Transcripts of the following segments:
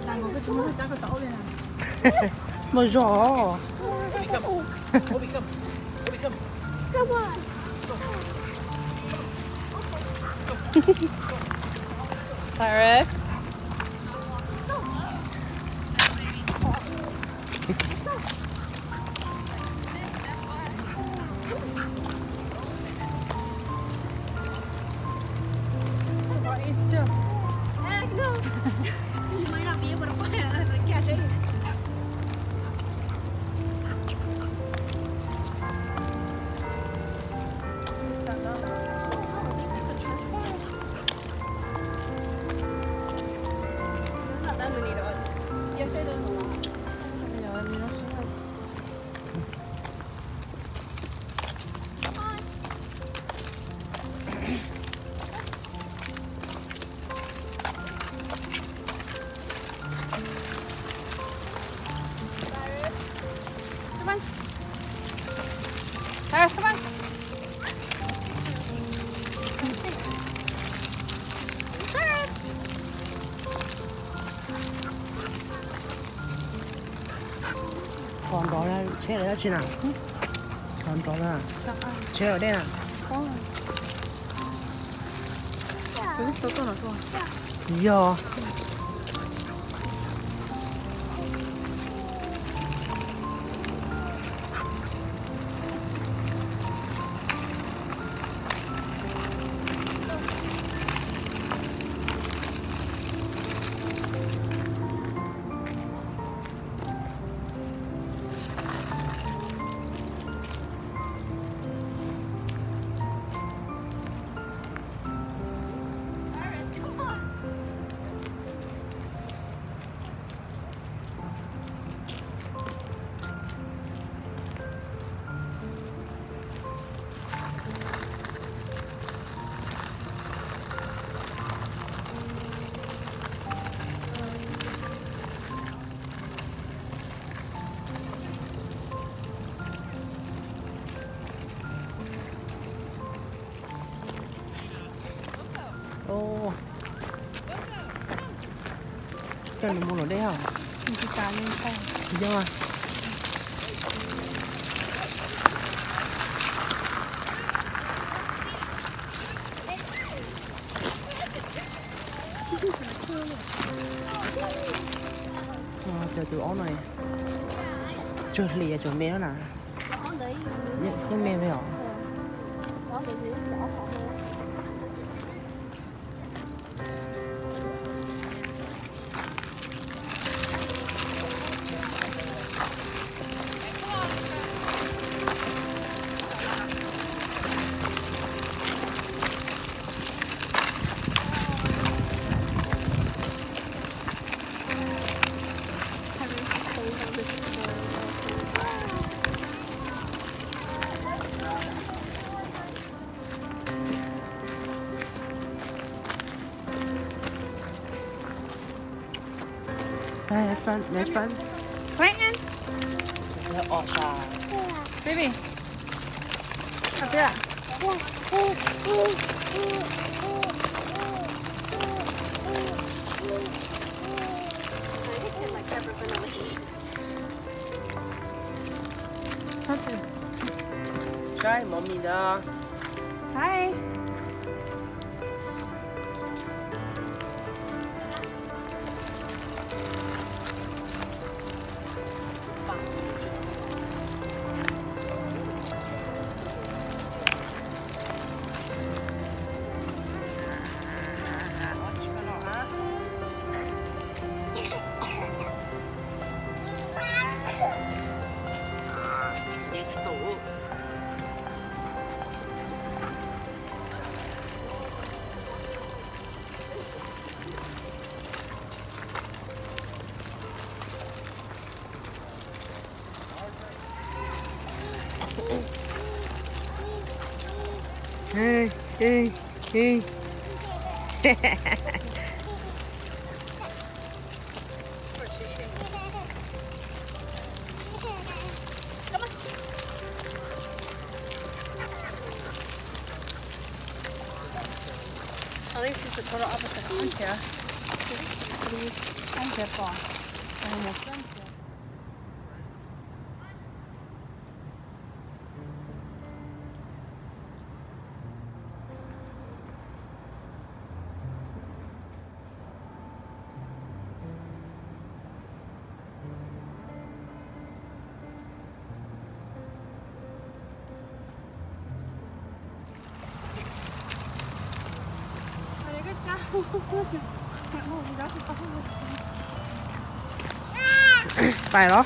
Làm một cái chúng nó chắc cái tẩu đây nè. Mà rõ. Cyrus. What is still? No. You might not be able to find it. Like, yeah, show you. There's not that many dogs. Yesterday there was a lot. Ja, det är också här. Come on. Cyrus, come on. Cyrus! Còn đó là chế ở đây chị nào? Còn đó là chế ở đây à? 여기 있었잖아, 좋아. 이야. Cyrus, come on. Ô. Cái này mua ở đây hả? 이렇게 까는 거. 이정아. Chờ tụi ó này. Chờ lìa chỗ mèo nè. Đó đấy. Cái mèo phải hả? Đó cái gì? Đó họ thôi. Đây, let's run. Quentin, Nó ọt xà. baby. Up there. Something. Try mommy da. Hi. Ê, ê, ê. At least it's the total opposite. I don't care. Please. I don't care for. I don't care. Phải đó.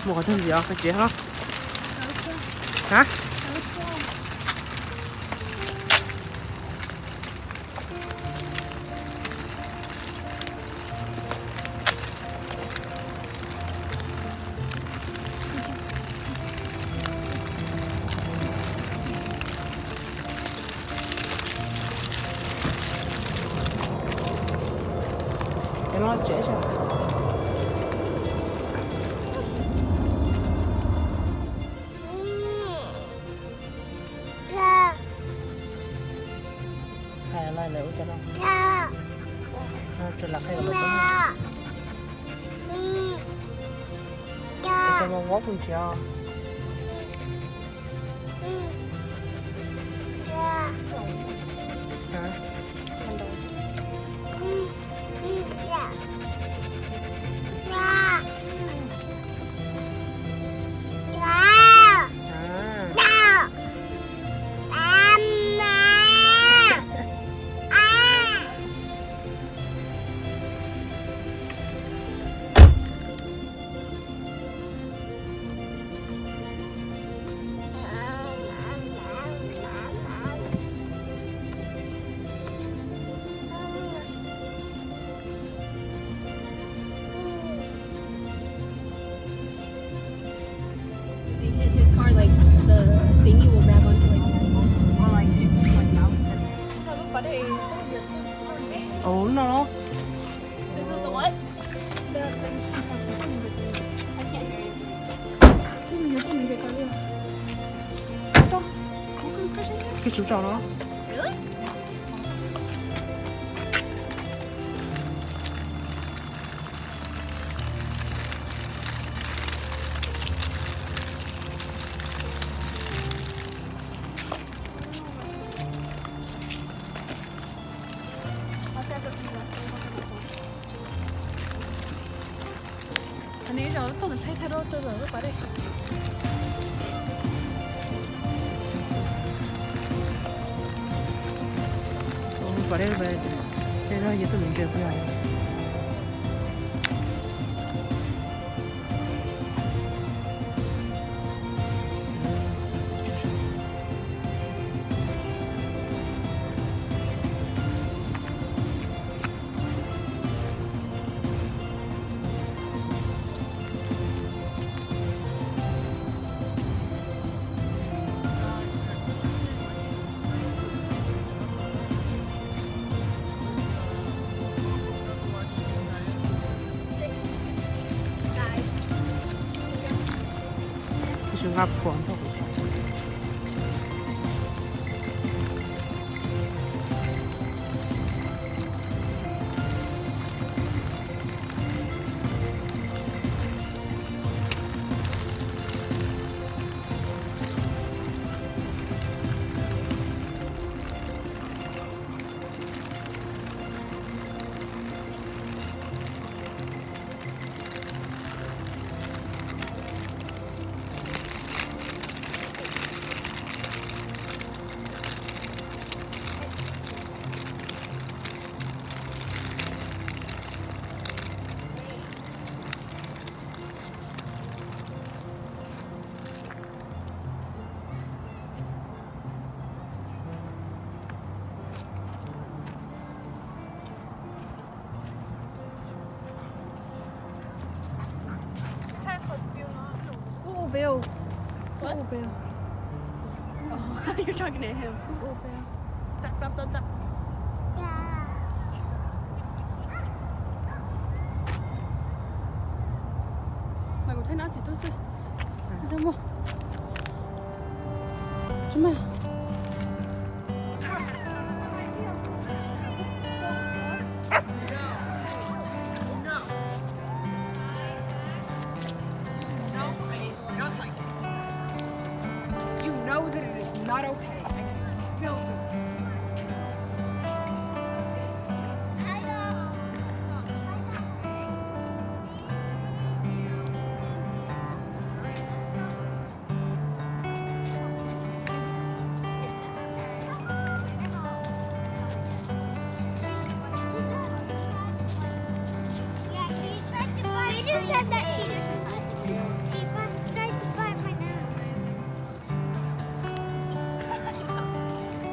Một cái thân gì đó, cái chuyện hả? Hả? Em nói trễ sao? Hay là lại cho nó. Cho là hay là nó. Cho nó ngó cùng chưa? Hả? His car, like the thingy will grab onto like Ủa nó. This is the what? Cái chú trò đó. Really? 아니 저 또는 탈탈로 또 말해. Vào đây về. Đây là gì tôi mình kêu cái này. trường hợp của thôi. Bill. What? Oh, Bill. Oh, you're talking to him. Oh, Bill. Duck, duck, duck, duck. Mày có thấy nó chỉ tôi xin. Come on. Come on. Not like it. You know that it is not okay. And you feel They just said that she tried to bite my nose.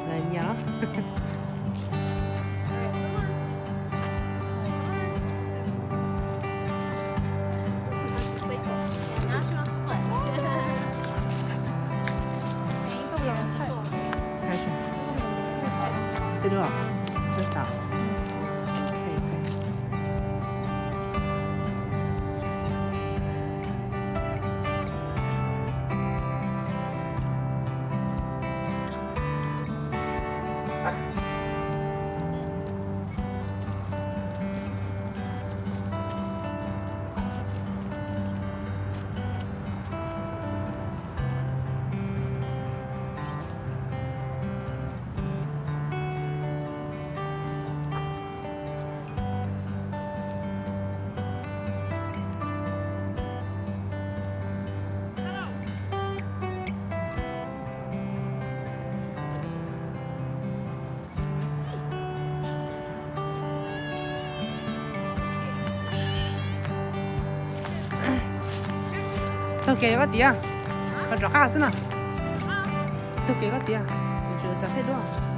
Là nhớ. National split. 다시. 들어와. 됐다. 오케이, 오케이. Thực kế có tí à? Còn rõ cả xin à? Thực kế có tí à? Mình chưa sắp hết đúng không?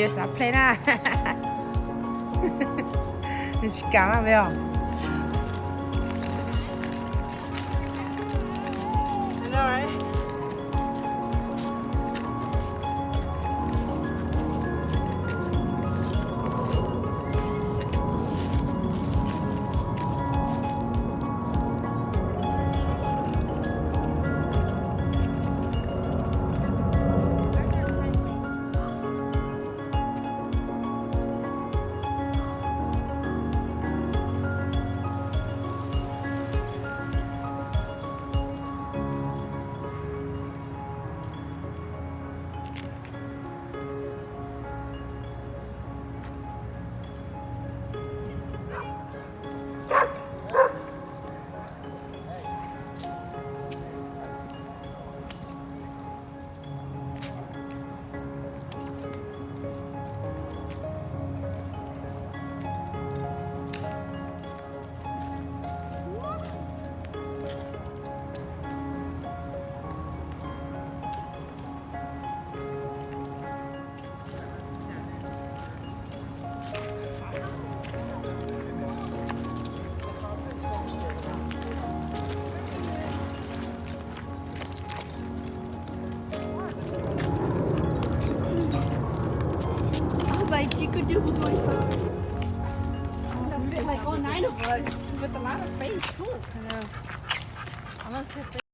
esa plena. Chicana, veo. I know, right? I was like, you could do like fit like all 9 of us with a lot of space too. I know. I'm gonna sit there.